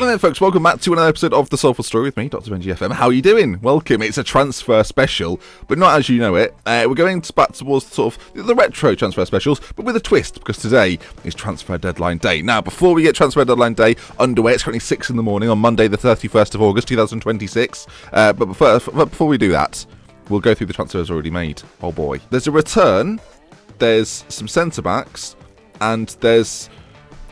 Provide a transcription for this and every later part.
Hello there folks, welcome back to another episode of The Salford Story with me, Dr. Benji FM. How are you doing? Welcome. It's a transfer special, but not as you know it. We're going back towards sort of the retro transfer specials, but with a twist, because today is transfer deadline day. Now, before we get transfer deadline day underway, it's currently 6 in the morning on Monday the 31st of August 2026, but before we do that, we'll go through the transfers already made. Oh boy. There's a return, there's some centre-backs, and there's...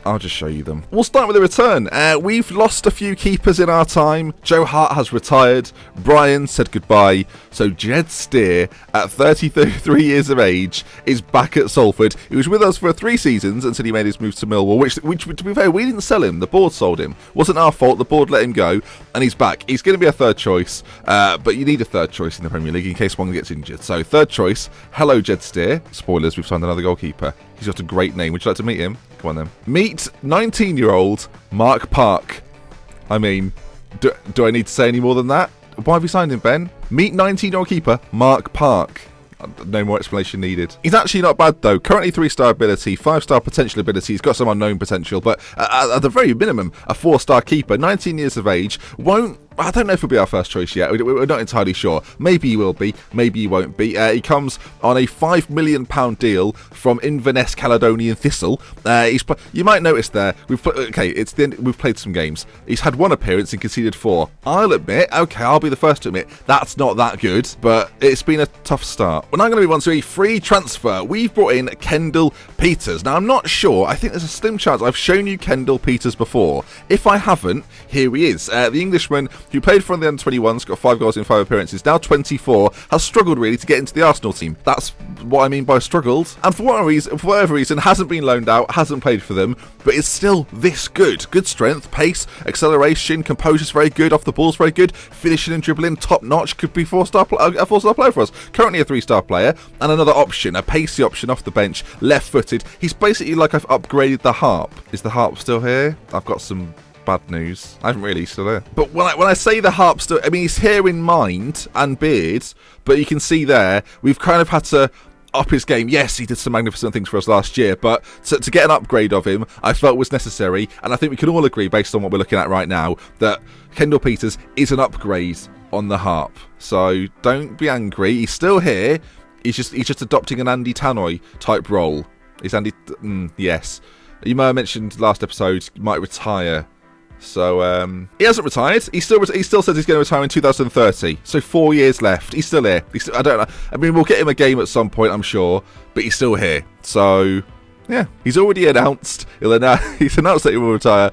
I'll just show you them. We'll start with the return. We've lost a few keepers in our time. Joe Hart has retired. Brian said goodbye. So Jed Steer, at 33 years of age, is back at Salford. He was with us for 3 seasons until he made his move to Millwall, which to be fair, we didn't sell him. The board sold him. Wasn't our fault. The board let him go, and he's back. He's going to be a third choice, but you need a third choice in the Premier League in case one gets injured. So third choice, hello Jed Steer. Spoilers, we've signed another goalkeeper. He's got a great name. Would you like to meet him? Come on then. Meet 19-year-old Mark Park. I mean, do I need to say any more than that? Why have you signed him, Ben? Meet 19-year-old keeper Mark Park. No more explanation needed. He's actually not bad though. Currently 3-star ability, 5-star potential ability. He's got some unknown potential, but at the very minimum, a 4-star keeper. 19 years of age. I don't know if he'll be our first choice yet. We're not entirely sure. Maybe he will be. Maybe he won't be. He comes on a £5 million deal from Inverness Caledonian Thistle. You might notice there. We've played some games. He's had 1 appearance and conceded 4. I'll admit. Okay, I'll be the first to admit that's not that good. But it's been a tough start. We're now going to move on to a free transfer. We've brought in Kendall Peters. Now I'm not sure. I think there's a slim chance I've shown you Kendall Peters before. If I haven't, here he is. The Englishman who played for the under-21s, got 5 goals in 5 appearances, now 24, has struggled really to get into the Arsenal team. That's what I mean by struggled. And for whatever reason, hasn't been loaned out, hasn't played for them, but is still this good. Good strength, pace, acceleration, composure's very good, off the ball's very good, finishing and dribbling, top notch, could be a 4-star player for us. Currently a 3-star player, and another option, a pacey option off the bench, left-footed. He's basically like I've upgraded the harp. Is the harp still here? I've got some bad news. I haven't really, still there. But when I say the harp still, I mean he's here in mind and beard, but you can see there we've kind of had to up his game. Yes, he did some magnificent things for us last year, but to get an upgrade of him I felt was necessary, and I think we can all agree based on what we're looking at right now that Kendall Peters is an upgrade on the harp. So don't be angry, he's still here. He's just adopting an Andy Tannoy type role. Is Andy yes. You may have mentioned last episode he might retire. So he hasn't retired. He still says he's going to retire in 2030. So 4 years left. He's still here. I don't know. I mean, we'll get him a game at some point, I'm sure, but he's still here. So yeah, he's already announced. He's announced that he will retire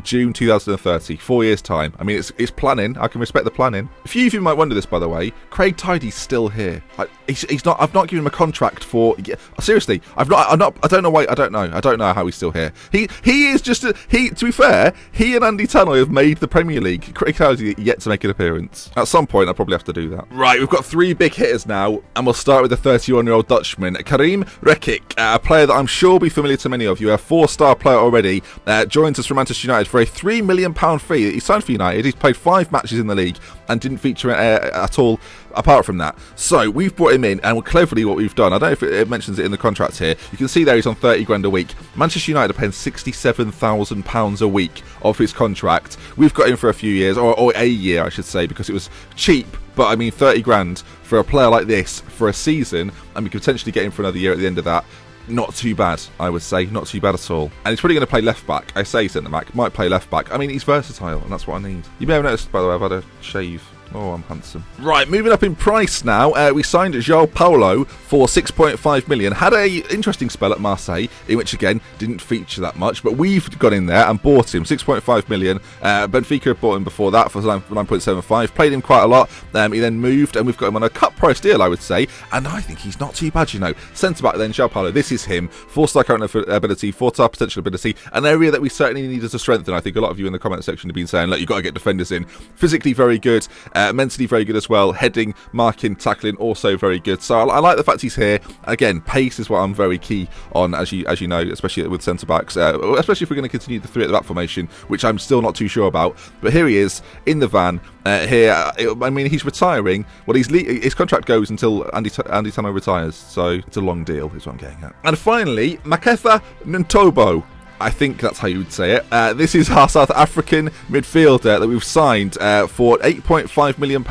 June 2030, 4 years time. I mean, it's planning. I can respect the planning. A few of you might wonder this, by the way. Craig Tidy's still here. He's not. I've not given him a contract for. Seriously, I've not. I don't know why. I don't know how he's still here. He is just. To be fair, he and Andy Tannoy have made the Premier League. Craig Tidy yet to make an appearance. At some point, I'll probably have to do that. Right, we've got 3 big hitters now, and we'll start with the 31-year-old Dutchman, Karim Rekic, a player that I'm sure will be familiar to many of you. A 4-star player already. Joins us from Manchester United for a £3 million fee. He signed for United. He's played 5 matches in the league and didn't feature at all apart from that. So we've brought him in, and cleverly what we've done, I don't know if it mentions it in the contract here, you can see there he's on 30 grand a week. Manchester United are paying £67,000 a week of his contract. We've got him for a few years, or a year I should say, because it was cheap. But I mean 30 grand for a player like this for a season, and we could potentially get him for another year at the end of that. Not too bad, I would say. Not too bad at all. And he's probably going to play left back. I say centre back. Might play left back. I mean, he's versatile, and that's what I need. You may have noticed, by the way, I've had a shave. Oh, I'm handsome. Right, moving up in price now. We signed João Paulo for 6.5 million. Had a interesting spell at Marseille, in which again didn't feature that much, but we've got in there and bought him 6.5 million. Benfica had bought him before that for 9.75. Played him quite a lot. He then moved, and we've got him on a cut price deal, I would say. And I think he's not too bad, you know. Centre back then, João Paulo. This is him. 4-star current ability, 4-star potential ability. An area that we certainly needed to strengthen. I think a lot of you in the comment section have been saying, look, you've got to get defenders in. Physically very good. Mentally very good as well. Heading, marking, tackling, also very good. So I like the fact he's here. Again, pace is what I'm very key on, as you know, especially with centre backs, especially if we're going to continue the 3 at the back formation, which I'm still not too sure about. But here he is in the van. I mean, he's retiring. Well, his contract goes until Andy Tannoy retires, so it's a long deal, is what I'm getting at. And finally, Maketha Ntobo. I think that's how you would say it. This is our South African midfielder that we've signed for £8.5 million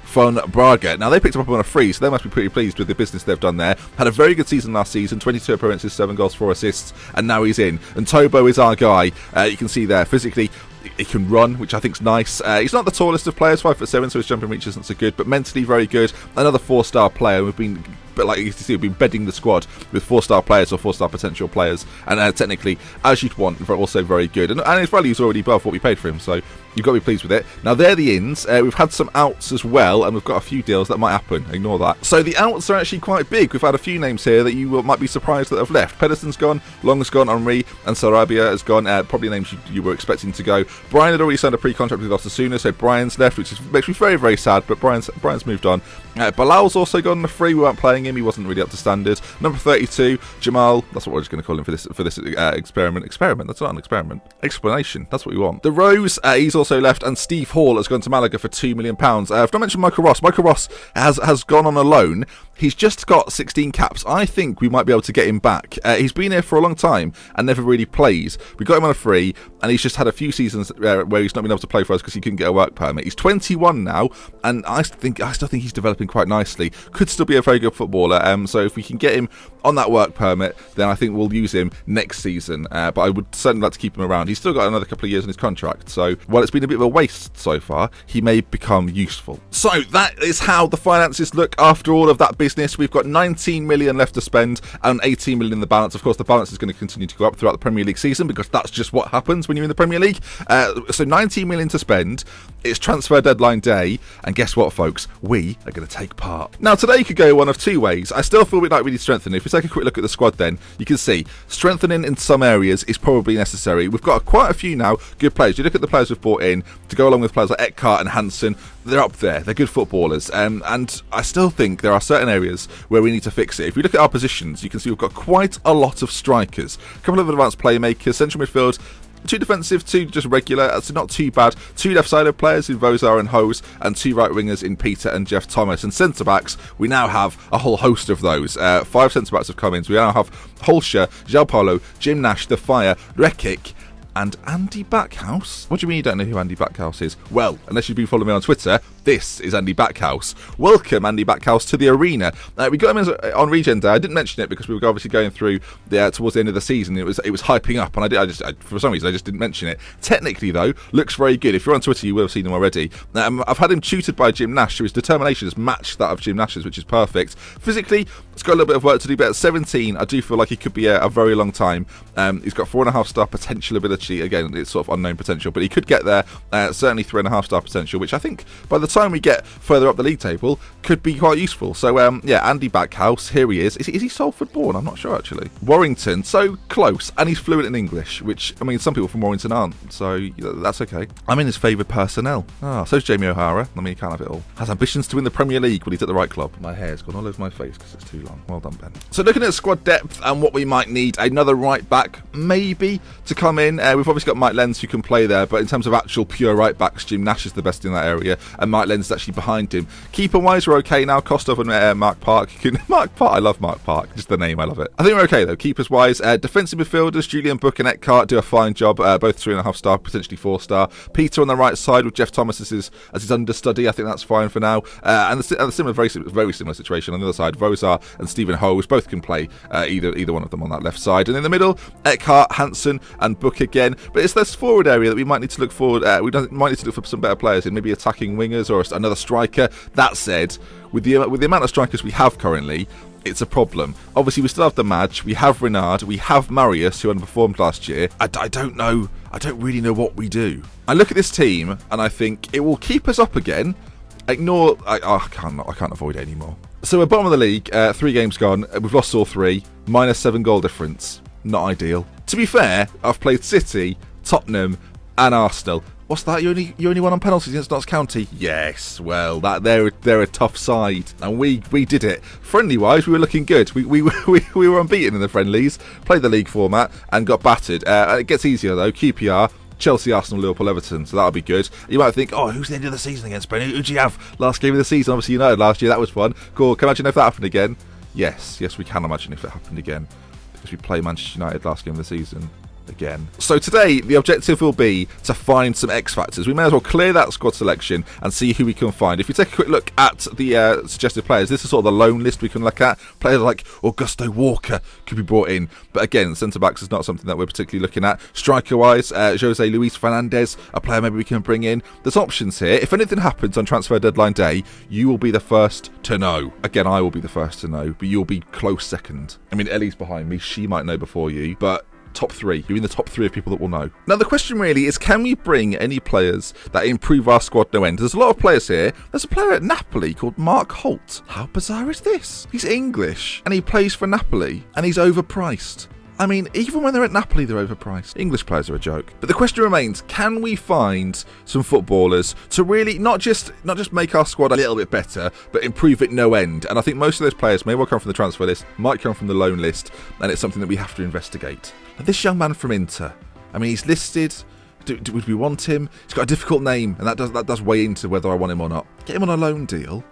from Braga. Now, they picked him up on a free, so they must be pretty pleased with the business they've done there. Had a very good season last season, 22 appearances, 7 goals, 4 assists, and now he's in. And Tobo is our guy. You can see there, physically, he can run, which I think's nice. He's not the tallest of players, 5'7", so his jumping reach isn't so good, but mentally very good. Another 4-star player. We've been, but like you can see, we've been bedding the squad with 4-star players or 4-star potential players, and technically, as you'd want, also very good. And his value is already above what we paid for him, so you've got to be pleased with it. Now, they're the ins. We've had some outs as well, and we've got a few deals that might happen. Ignore that. So the outs are actually quite big. We've had a few names here that you might be surprised that have left. Pedersen's gone, Long's gone, Henri, and Sarabia has gone. Probably names you were expecting to go. Brian had already signed a pre-contract with Osasuna, so Brian's left, which makes me very, very sad, but Brian's moved on. Bilal's also gone on the free. We weren't playing him. He wasn't really up to standard. Number 32, Jamal. That's what we're just going to call him for this experiment. Experiment? That's not an experiment. Explanation. That's what we want. The Rose, he's also left, and Steve Hall has gone to Malaga for £2 million. I've not mentioned Michael Ross. Michael Ross has gone on a loan. He's just got 16 caps. I think we might be able to get him back. He's been here for a long time and never really plays. We got him on a free, and he's just had a few seasons where he's not been able to play for us because he couldn't get a work permit. He's 21 now, and I still think he's developing quite nicely. Could still be a very good footballer. So if we can get him on that work permit, then I think we'll use him next season. But I would certainly like to keep him around. He's still got another couple of years on his contract. So while it's been a bit of a waste so far, he may become useful. So that is how the finances look after all of that business. We've got 19 million left to spend and 18 million in the balance. Of course, the balance is going to continue to go up throughout the Premier League season because that's just what happens when you're in the Premier League. So 19 million to spend. It's transfer deadline day, and guess what, folks? We are going to take part. Now, today could go one of two ways. I still feel we might really strengthen it. If we take a quick look at the squad, then you can see strengthening in some areas is probably necessary. We've got quite a few now good players. You look at the players we've brought in to go along with players like Eckhart and Hansen. They're up there. They're good footballers. And I still think there are certain areas where we need to fix it. If you look at our positions, you can see we've got quite a lot of strikers. A couple of advanced playmakers, central midfield, 2 defensive, 2 just regular. That's not too bad. 2 left-sided players in Vozar and Hose, and 2 right-wingers in Peter and Jeff Thomas. And centre-backs, we now have a whole host of those. 5 centre-backs have come in. So we now have Holscher, João Paulo, Jim Nash, The Fire, Rekic, and Andy Backhouse. What do you mean you don't know who Andy Backhouse is? Well, unless you've been following me on Twitter, this is Andy Backhouse. Welcome, Andy Backhouse, to the arena. We got him on Regen Day. I didn't mention it because we were obviously going through towards the end of the season. It was hyping up, and for some reason I just didn't mention it. Technically, though, looks very good. If you're on Twitter, you will have seen him already. I've had him tutored by Jim Nash, so his determination has matched that of Jim Nash's, which is perfect. Physically, he's got a little bit of work to do, but at 17, I do feel like he could be a very long time. He's got 4.5-star potential ability. Again, it's sort of unknown potential, but he could get there. Certainly 3.5-star potential, which I think by the time we get further up the league table could be quite useful. So yeah, Andy Backhouse, here he is. Is he Salford born? I'm not sure actually. Warrington, so close, and he's fluent in English, which I mean some people from Warrington aren't, so that's okay. I'm in his favoured personnel. So's Jamie O'Hara. I mean, he can't have it all. Has ambitions to win the Premier League, but he's at the right club. My hair's gone all over my face because it's too long. Well done, Ben. So looking at squad depth and what we might need, another right back maybe to come in. We've obviously got Mike Lenz who can play there, but in terms of actual pure right backs, Jim Nash is the best in that area, and Mike Lenz is actually behind him. Keeper wise, we're okay now. Kostov and Mark Park. Mark Park, I love Mark Park. Just the name, I love it. I think we're okay though. Keepers wise, defensive midfielders, Julian Book and Eckhart do a fine job. Both 3.5-star, potentially 4-star. Peter on the right side with Jeff Thomas as his understudy. I think that's fine for now. And the very similar situation on the other side. Vozar and Stephen Hose both can play either one of them on that left side. And in the middle, Eckhart, Hansen, and Book again. But it's this forward area that we might need to look forward. Might need to look for some better players in, maybe attacking wingers or another striker. That said, with the amount of strikers we have currently, it's a problem. Obviously, we still have the Madge, we have Renard, we have Marius, who underperformed last year. I don't know. I don't really know what we do. I look at this team and I think it will keep us up again. I can't avoid it anymore. So we're bottom of the league, 3 games gone. We've lost all 3, -7 goal difference. Not ideal. To be fair, I've played City, Tottenham, and Arsenal. What's that? You only won on penalties against Notts County? Yes, well, they're a tough side, and we did it. Friendly wise, we were looking good. We were unbeaten in the friendlies, played the league format, and got battered. It gets easier though. QPR, Chelsea, Arsenal, Liverpool, Everton, so that'll be good. You might think, oh, who's the end of the season against, Brennan? Who'd you have last game of the season? Obviously, United last year. That was fun. Cool. Can you imagine if that happened again? Yes, we can imagine if it happened again, because we play Manchester United last game of the season. again. So today, the objective will be to find some X Factors. We may as well clear that squad selection and see who we can find. If you take a quick look at the suggested players, this is sort of the loan list we can look at. Players like Augusto Walker could be brought in. But again, centre-backs is not something that we're particularly looking at. Striker-wise, Jose Luis Fernandez, a player maybe we can bring in. There's options here. If anything happens on transfer deadline day, you will be the first to know. Again, I will be the first to know, but you'll be close second. I mean, Ellie's behind me. She might know before you, but top 3. You're in the top 3 of people that will know. Now, the question really is, can we bring any players that improve our squad no end? There's a lot of players here. There's a player at Napoli called Mark Holt. How bizarre is this? He's English, and he plays for Napoli, and he's overpriced. I mean, even when they're at Napoli, they're overpriced. English players are a joke. But the question remains, can we find some footballers to really not just make our squad a little bit better, but improve it no end? And I think most of those players may well come from the transfer list, might come from the loan list, and it's something that we have to investigate. Now, this young man from Inter, I mean, he's listed. Would we want him? He's got a difficult name, and that does weigh into whether I want him or not. Get him on a loan deal.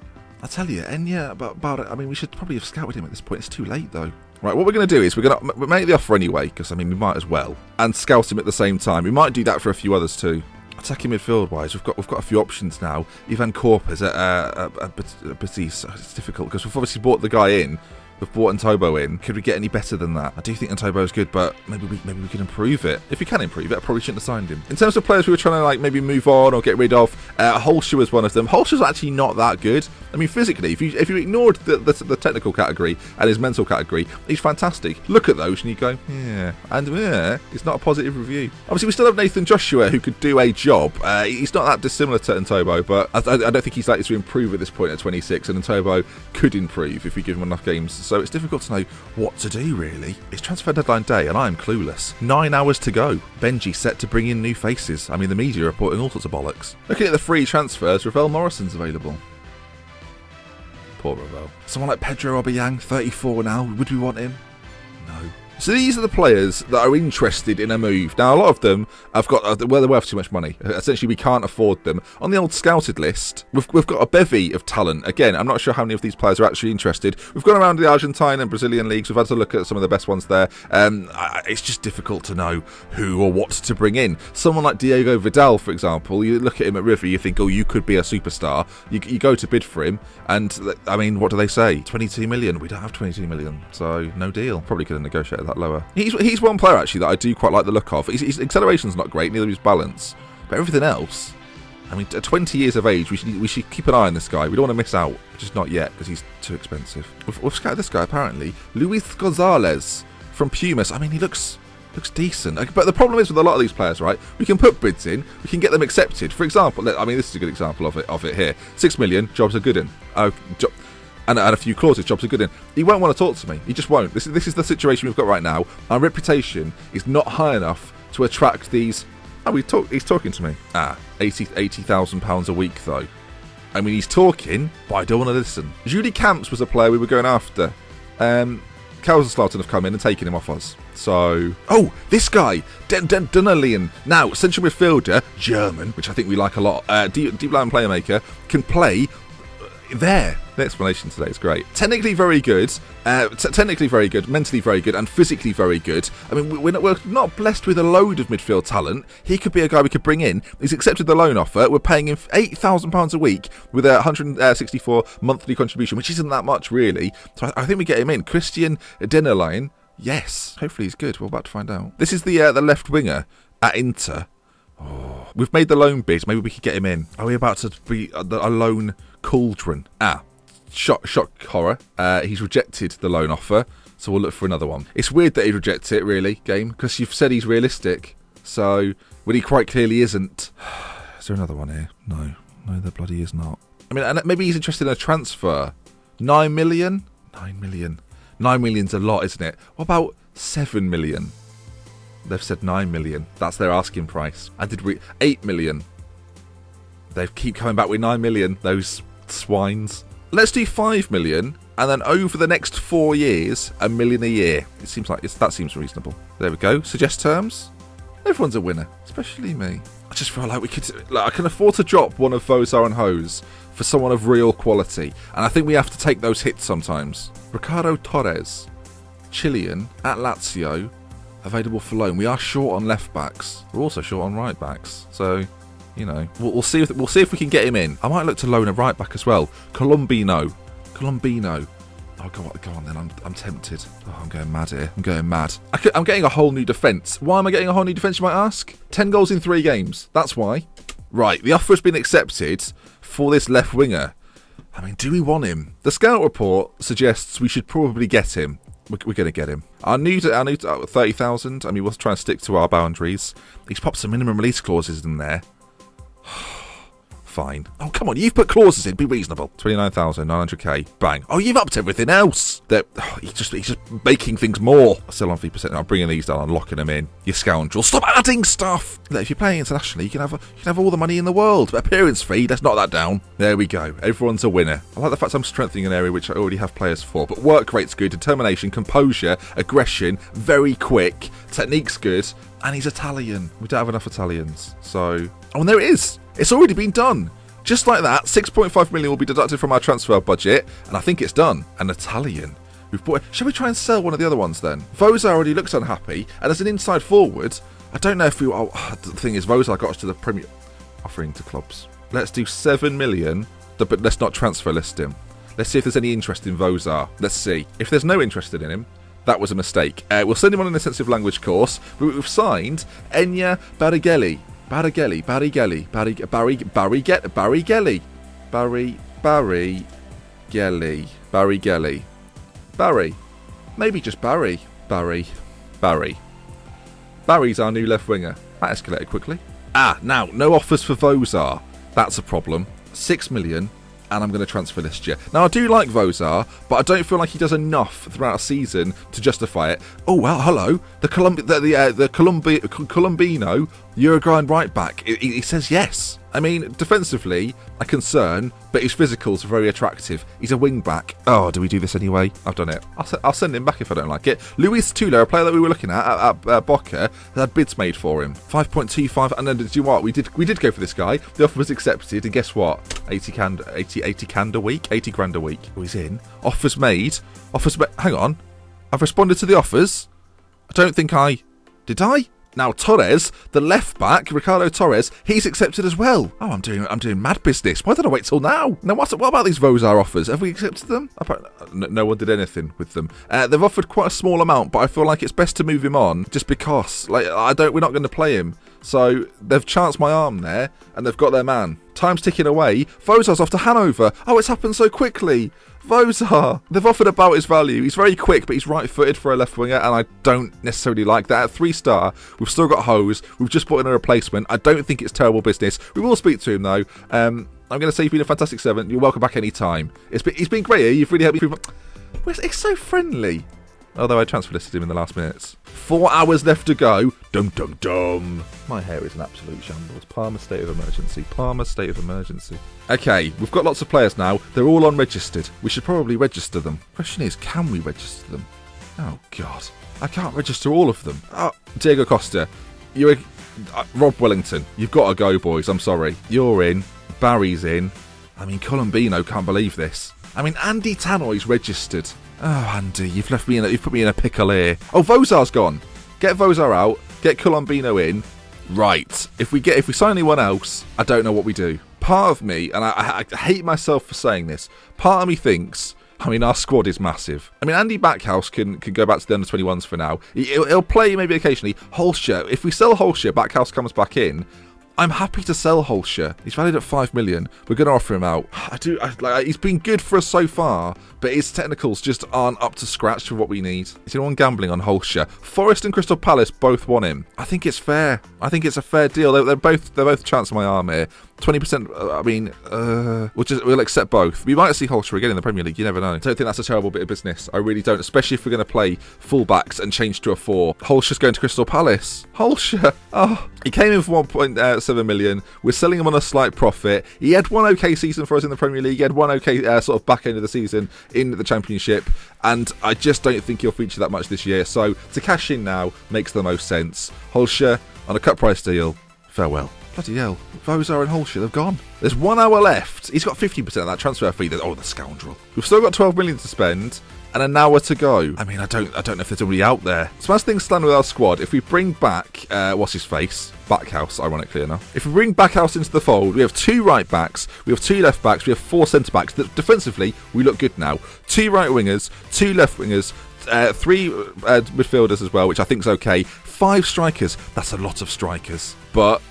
I tell you, and yeah, about it. I mean, we should probably have scouted him at this point. It's too late, though. Right, what we're going to do is we're going to make the offer anyway, because, I mean, we might as well, and scout him at the same time. We might do that for a few others too. Attacking midfield-wise, we've got a few options now. Ivan Corpus at Betis. It's difficult, because we've obviously bought the guy in. We've brought Antobo in. Could we get any better than that? I do think Antobo is good, but maybe we can improve it. If we can improve it, I probably shouldn't have signed him. In terms of players we were trying to maybe move on or get rid of, Holscher was one of them. Holscher's actually not that good. I mean, physically, if you ignored the technical category and his mental category, he's fantastic. Look at those and you go, yeah, and yeah, it's not a positive review. Obviously, we still have Nathan Joshua who could do a job. He's not that dissimilar to Antobo, but I don't think he's likely to improve at this point at 26, and Antobo could improve if we give him enough games. So it's difficult to know what to do, really. It's transfer deadline day, and I am clueless. 9 hours to go. Benji set to bring in new faces. I mean, the media are reporting all sorts of bollocks. Looking at the free transfers, Ravel Morrison's available. Poor Ravel. Someone like Pedro Obiang, 34 now. Would we want him? No. So these are the players that are interested in a move. Now, a lot of them have got, they're worth too much money. Essentially, we can't afford them. On the old scouted list, we've got a bevy of talent. Again, I'm not sure how many of these players are actually interested. We've gone around the Argentine and Brazilian leagues. We've had to look at some of the best ones there. It's just difficult to know who or what to bring in. Someone like Diego Vidal, for example, you look at him at River, you think, oh, you could be a superstar. You go to bid for him, and, I mean, what do they say? 22 million? We don't have 22 million, so no deal. Probably could have negotiated that lower. He's one player actually that I do quite like the look of. His acceleration's not great, neither is balance, but everything else. I mean, at 20 years of age, we should keep an eye on this guy. We don't want to miss out, just not yet because he's too expensive. We've scouted this guy apparently, Luis Gonzalez from Pumas. I mean, he looks decent, but the problem is with a lot of these players, right? We can put bids in, we can get them accepted. For example, I mean, this is a good example of it here. 6 million, jobs are good in. And a few clauses, jobs are good in. He won't want to talk to me. He just won't. This is the situation we've got right now. Our reputation is not high enough to attract these. Oh, he's talking to me. £80,000 a week though. I mean, he's talking, but I don't want to listen. Julie Camps was a player we were going after. Kaiserslautern have come in and taken him off us. So, this guy, Dunnerlian, now central midfielder, German, which I think we like a lot. Deep line playmaker, can play there. The explanation today is great. Technically very good, mentally very good, and physically very good. I mean, we're not blessed with a load of midfield talent. He could be a guy we could bring in. He's accepted the loan offer. We're paying him £8,000 a week with a 164 monthly contribution, which isn't that much really. So I think we get him in. Christian Dennerlein, yes. Hopefully he's good. We're about to find out. This is the left winger at Inter. Oh, we've made the loan bid. Maybe we could get him in. Are we about to be a loan cauldron? Shock horror. He's rejected the loan offer, so we'll look for another one. It's weird that he'd reject it, really, game, because you've said he's realistic. So, when he quite clearly isn't. Is there another one here? No, there bloody is not. I mean, and maybe he's interested in a transfer. 9 million? 9 million. 9 million's a lot, isn't it? What about 7 million? They've said 9 million. That's their asking price. And did we 8 million? They keep coming back with 9 million, those swines. Let's do 5 million, and then over the next 4 years, $1 million a year. It seems like that seems reasonable. There we go. Suggest terms. Everyone's a winner, especially me. I just feel like we could. I can afford to drop one of Vozar and Hose for someone of real quality, and I think we have to take those hits sometimes. Ricardo Torres, Chilean at Lazio. available for loan. We are short on left backs. We're also short on right backs. So, you know, we'll see if we can get him in. I might look to loan a right back as well. Colombino. Oh, go on then. I'm tempted. Oh, I'm going mad here. I'm going mad. I'm getting a whole new defence. Why am I getting a whole new defence, you might ask? 10 goals in 3 games. That's why. Right, the offer has been accepted for this left winger. I mean, do we want him? The scout report suggests we should probably get him. We're going to get him. Our new 30,000. I mean, we'll try and stick to our boundaries. He's popped some minimum release clauses in there. Fine. Oh, come on, you've put clauses in. Be reasonable. 29,900k. Bang. Oh, you've upped everything else. He's just making things more. Still on 3%. I'm bringing these down and locking them in. You scoundrel. Stop adding stuff. Look, if you're playing internationally, you can have all the money in the world. But appearance fee, let's knock that down. There we go. Everyone's a winner. I like the fact I'm strengthening an area which I already have players for. But work rate's good. Determination, composure, aggression, very quick. Technique's good. And he's Italian. We don't have enough Italians. So... Oh, and there it is. It's already been done. Just like that, 6.5 million will be deducted from our transfer budget, and I think it's done. An Italian. Shall we try and sell one of the other ones then? Voza already looks unhappy, and as an inside forward, I don't know if we... Oh, the thing is, Voza got us to the Premier... Offering to clubs. Let's do 7 million, but let's not transfer list him. Let's see if there's any interest in Voza. Let's see. If there's no interest in him, that was a mistake. We'll send him on an intensive language course, but we've signed Enya Barighelli. Barry, maybe just Barry. Barry's our new left winger. That escalated quickly. Now, no offers for Vozar. That's a problem. 6 million, and I'm going to transfer list you. Now, I do like Vozar, but I don't feel like he does enough throughout a season to justify it. Oh, well, hello. The Colombino Uruguayan right back. He says yes. I mean, defensively, a concern, but his physicals are very attractive. He's a wing back. Oh, do we do this anyway? I've done it. I'll send him back if I don't like it. Luis Tula, a player that we were looking at Boca, had bids made for him. 5.25, and then do you know what? We did go for this guy. The offer was accepted, and guess what? 80 grand a week. Oh, he's in. Offers made. Hang on. I've responded to the offers. I don't think did I? Now Torres, the left back, Ricardo Torres, he's accepted as well. Oh, I'm doing mad business. Why did I wait till now? Now what about these Vozar offers? Have we accepted them? No one did anything with them. They've offered quite a small amount, but I feel like it's best to move him on just because, we're not going to play him. So they've chanced my arm there, and they've got their man. Time's ticking away. Vozar's off to Hanover. Oh, it's happened so quickly. Vozar. They've offered about his value. He's very quick, but he's right-footed for a left winger, and I don't necessarily like that. At 3-star, we've still got Hose. We've just put in a replacement. I don't think it's terrible business. We will speak to him, though. I'm going to say you've been a fantastic servant. You're welcome back any time. He's been great here. You've really helped me. It's so friendly. Although I transfer listed him in the last minutes. 4 hours left to go. Dum dum dum. My hair is an absolute shambles. Palmer state of emergency. Okay, we've got lots of players now. They're all unregistered. We should probably register them. Question is, can we register them? Oh God, I can't register all of them. Oh, Diego Costa, Rob Wellington. You've got to go, boys. I'm sorry. You're in. Barry's in. I mean, Colombino can't believe this. I mean, Andy Tannoy's registered. Oh, Andy, you've put me in a pickle here. Oh, Vozar's gone. Get Vozar out. Get Colombino in. Right. If we sign anyone else, I don't know what we do. Part of me, and I hate myself for saying this, part of me thinks, our squad is massive. Andy Backhouse can go back to the under-21s for now. He'll play maybe occasionally. Holscher, if we sell Holscher, Backhouse comes back in. I'm happy to sell Holscher. He's valued at 5 million. We're going to offer him out. He's been good for us so far, but his technicals just aren't up to scratch for what we need. Is anyone gambling on Holscher? Forest and Crystal Palace both want him. I think it's fair. I think it's a fair deal. They're both chancing my arm here. 20%, we'll accept both. We might see Holscher again in the Premier League, you never know. I don't think that's a terrible bit of business. I really don't, especially if we're going to play full-backs and change to a 4. Holscher's going to Crystal Palace. Holscher, he came in for 1.7 million. We're selling him on a slight profit. He had one okay season for us in the Premier League. He had one okay sort of back end of the season in the Championship, and I just don't think he'll feature that much this year. So to cash in now makes the most sense. Holscher on a cut price deal. Farewell. Bloody hell. Vozar and Holscher, they've gone. There's 1 hour left. He's got 50% of that transfer fee. Oh, the scoundrel. We've still got 12 million to spend and an hour to go. I mean, I don't know if there's anybody out there. So as things stand with our squad, if we bring back, what's his face? Backhouse, ironically enough. If we bring Backhouse into the fold, we have 2 right backs, we have 2 left backs, we have 4 centre backs. Defensively, we look good now. 2 right wingers, 2 left wingers, 3 midfielders as well, which I think is okay. 5 strikers. That's a lot of strikers, but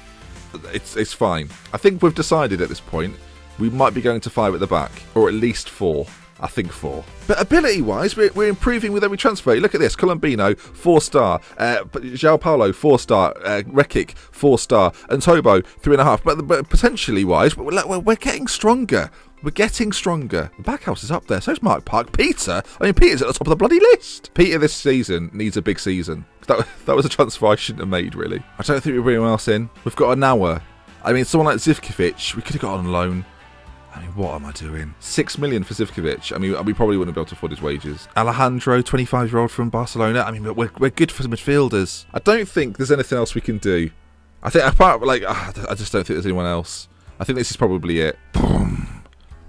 it's fine. I think we've decided at this point we might be going to 5 at the back, or at least 4. I think 4. But ability-wise, we're improving with every transfer. Look at this. Colombino, 4-star. João Paulo, 4-star. Rekic, 4-star. And Tobo, 3.5. But potentially-wise, we're getting stronger. We're getting stronger. The Backhouse is up there. So's Mark Park. Peter. I mean, Peter's at the top of the bloody list. Peter this season needs a big season. That was a transfer I shouldn't have made, really. I don't think we bring anyone else in. We've got an hour. I mean, someone like Zivkovic, we could have got on loan. I mean, what am I doing? 6 million for Zivkovic. I mean, we probably wouldn't be able to afford his wages. Alejandro, 25-year-old from Barcelona. I mean, we're good for midfielders. I don't think there's anything else we can do. I think, apart, I just don't think there's anyone else. I think this is probably it. Boom.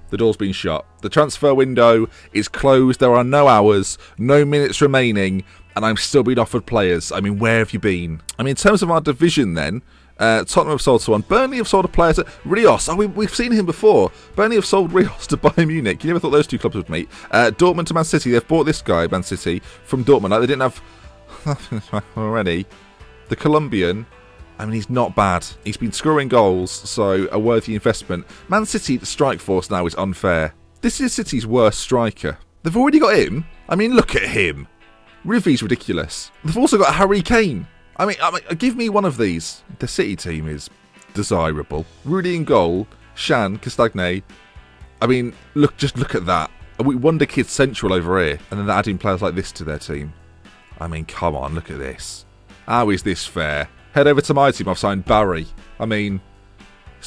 The door's been shut. The transfer window is closed. There are no hours, no minutes remaining, and I'm still being offered players. I mean, where have you been? I mean, in terms of our division then, Tottenham have sold someone. Burnley have sold a player to Rios. Oh, we've seen him before. Burnley have sold Rios to Bayern Munich. You never thought those two clubs would meet. Dortmund to Man City. They've bought this guy, Man City, from Dortmund. Like, they didn't have already. The Colombian, I mean, he's not bad. He's been scoring goals, so a worthy investment. Man City, the strike force now is unfair. This is City's worst striker. They've already got him. I mean, look at him. Rivy's ridiculous. They've also got Harry Kane. I mean, give me one of these. The City team is desirable. Rudy in goal, Shan, Castagne. I mean, just look at that. We Wonder Kid Central over here, and then they're adding players like this to their team. I mean, come on, look at this. How is this fair? Head over to my team, I've signed Barry. I mean,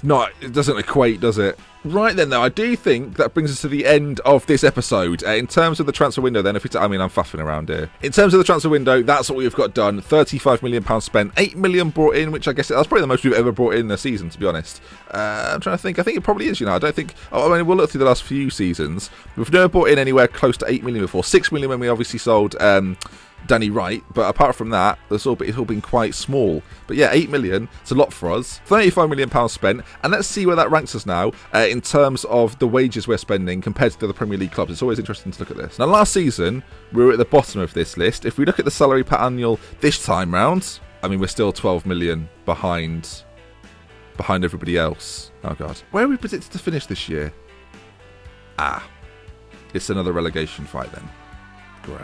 it doesn't equate, does it? Right then, though, I do think that brings us to the end of this episode. In terms of the transfer window, then, I'm faffing around here. In terms of the transfer window, that's what we've got done. £35 million spent, 8 million brought in, which I guess that's probably the most we've ever brought in a season, to be honest. I'm trying to think. I think it probably is, I don't think. I mean, we'll look through the last few seasons. We've never brought in anywhere close to 8 million before. 6 million when we obviously sold Danny Wright, but apart from that, it's all been quite small. But yeah, 8 million, it's a lot for us. £35 million spent, and let's see where that ranks us now in terms of the wages we're spending compared to the other Premier League clubs. It's always interesting to look at this. Now, last season, we were at the bottom of this list. If we look at the salary per annual this time round, I mean, we're still 12 million behind everybody else. Oh, God. Where are we predicted to finish this year? It's another relegation fight then. Great.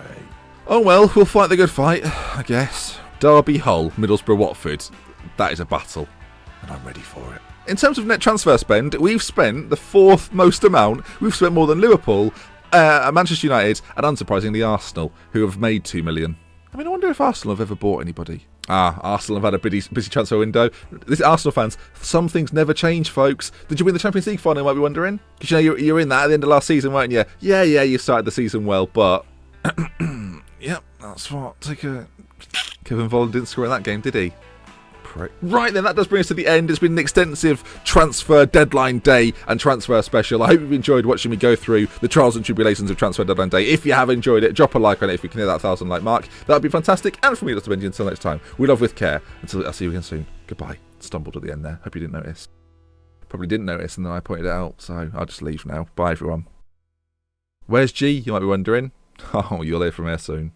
Oh well, we'll fight the good fight, I guess. Derby, Hull, Middlesbrough, Watford. That is a battle, and I'm ready for it. In terms of net transfer spend, we've spent the 4th most amount. We've spent more than Liverpool, Manchester United, and unsurprisingly Arsenal, who have made 2 million. I mean, I wonder if Arsenal have ever bought anybody. Arsenal have had a busy transfer window. This Arsenal fans, some things never change, folks. Did you win the Champions League final, you might be wondering? Because you were in that at the end of last season, weren't you? Yeah, you started the season well, but... Yep, that's what. Kevin Volland didn't score in that game, did he? Right then, that does bring us to the end. It's been an extensive transfer deadline day and transfer special. I hope you've enjoyed watching me go through the trials and tribulations of transfer deadline day. If you have enjoyed it, drop a like on it if we can hit that 1,000 like mark. That would be fantastic. And from me, Dr. Benji, until next time, we love with care. Until I'll see you again soon. Goodbye. Stumbled at the end there. Hope you didn't notice. Probably didn't notice, and then I pointed it out. So I'll just leave now. Bye, everyone. Where's G? You might be wondering. Oh, you'll hear from here soon.